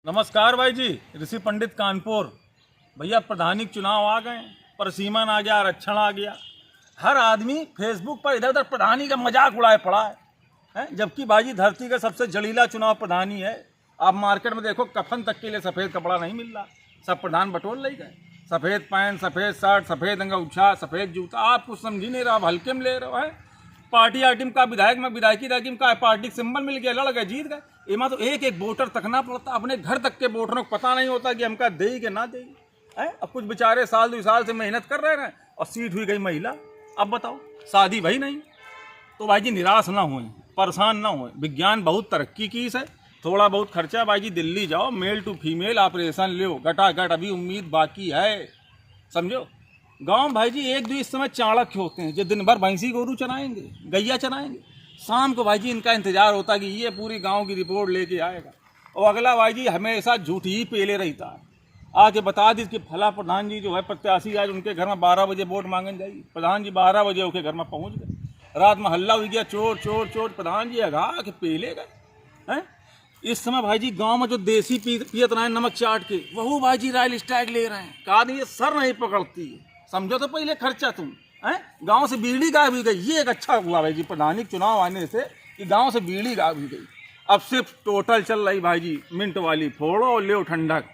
नमस्कार भाई जी, ऋषि पंडित कानपुर। भैया प्रधानी के चुनाव आ गए, परसीमन आ गया, आरक्षण आ गया। हर आदमी फेसबुक पर इधर उधर प्रधानी का मजाक उड़ाए पड़ा है, जबकि भाई धरती का सबसे जलीला चुनाव प्रधानी है। आप मार्केट में देखो, कफन तक के लिए सफ़ेद कपड़ा नहीं मिल रहा, सब प्रधान बटोर ले गए। सफ़ेद पैंट, सफ़ेद शर्ट, सफ़ेद अंगूछा, सफ़ेद जूता। आप कुछ समझ ही नहीं रहा, हल्के में ले रहे हो। पार्टी आइटम का विधायक में विधायकी रैगिम का पार्टी सिंबल मिल गया, लड़ गए, जीत गए। इमा तो एक एक वोटर तकना पड़ता, अपने घर तक के वोटरों को पता नहीं होता कि हमका देगी कि ना देगी है। अब कुछ बेचारे साल 2 साल से मेहनत कर रहे हैं और सीट हुई गई महिला। अब बताओ, शादी भाई नहीं। तो भाई जी निराश ना हुए, परेशान ना हुए। विज्ञान बहुत तरक्की की है, थोड़ा बहुत खर्चा। भाई जी दिल्ली जाओ, मेल टू फीमेल ऑपरेशन लो, घटाघट अभी उम्मीद बाकी है, समझो। गांव भाई जी एक दो इस समय चाणक्य होते हैं, जो दिन भर भैंसी गोरू चराएंगे, गैया चराएंगे। शाम को भाई जी इनका इंतजार होता है कि ये पूरी गांव की रिपोर्ट लेके आएगा। और अगला भाई जी हमेशा झूठी ही पेले रहता है। आके बता दी कि फला प्रधान जी जो है प्रत्याशी, आज उनके घर में 12 बजे वोट मांगने जाइए। प्रधान जी 12 बजे उनके घर में पहुँच गए। रात में हल्ला हो गया, चोर चोर चोर। प्रधान जी अगा के पेले गए हैं। इस समय भाई जी गांव में जो देसी पियत रहे नमक चाट के, वह भाई जी रॉयल स्टैग ले रहे हैं। कहा ये सर नहीं पकड़ती है, समझो तो पहले खर्चा तुम हैं। गांव से बीड़ी गायब हुई गई, ये एक अच्छा हुआ भाई जी प्रधानी चुनाव आने से कि गांव से बीड़ी गायब हुई गई। अब सिर्फ टोटल चल रही भाई जी मिंट वाली, फोड़ो और ले ठंडक।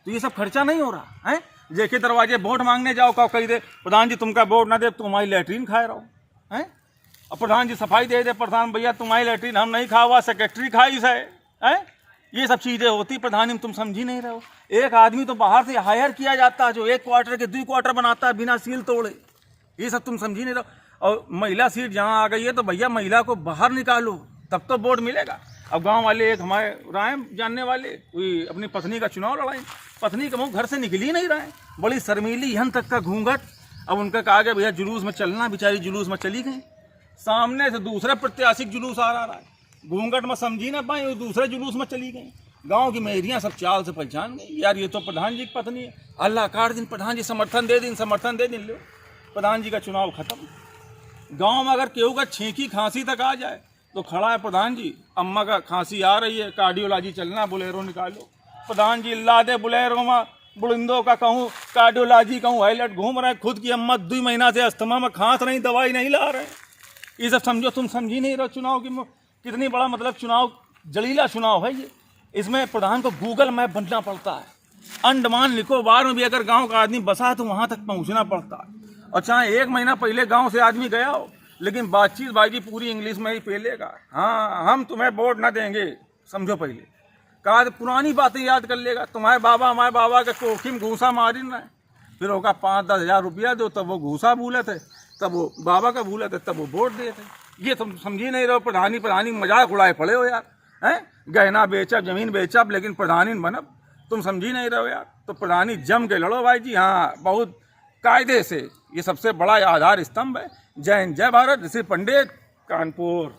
तो ये सब खर्चा नहीं हो रहा है। जेके दरवाजे वोट मांगने जाओ, कहो कही दे प्रधान जी तुमका वोट ना दे तुम्हारी लैट्रीन खाए रहो हैं। और प्रधान जी सफाई दे दे, प्रधान भैया तुम्हारी लैट्रीन हम नहीं खा हुआ, सेक्रेटरी खाई से है। ये सब चीज़ें होती प्रधानी में, तुम समझी नहीं रहे हो। एक आदमी तो बाहर से हायर किया जाता है जो 1 क्वार्टर के 2 क्वार्टर बनाता है बिना सील तोड़े। ये सब तुम समझी नहीं रहो। और महिला सीट जहाँ आ गई है तो भैया महिला को बाहर निकालो, तब तो वोट मिलेगा। अब गांव वाले एक हमारे राय जानने वाले कोई अपनी पत्नी का चुनाव लड़ाई, पत्नी का मुँह घर से निकल ही नहीं रहा है, बड़ी शर्मीली, यहाँ तक का घूंघट। अब उनका कहा गया भैया जुलूस में चलना, बेचारी जुलूस में चली गई। सामने से दूसरे प्रत्याशी जुलूस आ रहा है, घूंघट में समझी ना पाई, वो दूसरे जुलूस में चली गई। गांव की मेहरियाँ सब चाल से पहचान गई, यार ये तो प्रधान जी की पत्नी है। अल्लाह काट दिन प्रधान जी समर्थन दे दिन, समर्थन दे दिन, लो प्रधान जी का चुनाव खत्म। गांव में अगर केहू का छींकी खांसी तक आ जाए तो खड़ा है प्रधान जी, अम्मा का खांसी आ रही है, कार्डियोलॉजी चलना, बोलेरो निकालो। प्रधान जी ला दे बोलेरो में बुलंदो का कहूँ, कार्डियोलॉजी कहूँ, हाईलाइट घूम रहे हैं। खुद की अम्मा 2 महीना से अस्थमा में खांस रही, दवाई नहीं ला रहे। ये सब समझो, तुम समझी नहीं रहो चुनाव की कितनी बड़ा मतलब चुनाव, जलीला चुनाव है ये। इसमें प्रधान को गूगल मैप बनना पड़ता है। अंडमान निकोबार में भी अगर गांव का आदमी बसा है तो वहां तक पहुंचना पड़ता है। और चाहे 1 महीना पहले गांव से आदमी गया हो, लेकिन बातचीत भाई जी पूरी इंग्लिश में ही पेलेगा। हाँ हम तुम्हें वोट ना देंगे, समझो पहले। कहा पुरानी बातें याद कर लेगा, तुम्हारे बाबा हमारे बाबा के कोखी में घूसा मारी ना, फिर होगा 5-10 हज़ार रुपया दो, तब वो घूसा भूले थे, तब वो बाबा का भूले थे, तब वो वोट दिए थे। ये तुम समझी नहीं रहो। प्रधानी मजाक उड़ाए पड़े हो यार हैं। गहना बेचब, जमीन बेचब, लेकिन प्रधानी बनब, तुम समझी नहीं रहो यार। तो प्रधानी जम के लड़ो भाई जी, हाँ बहुत कायदे से। ये सबसे बड़ा आधार स्तंभ है। जय हिंद, जय भारत। ऋषि पंडित कानपुर।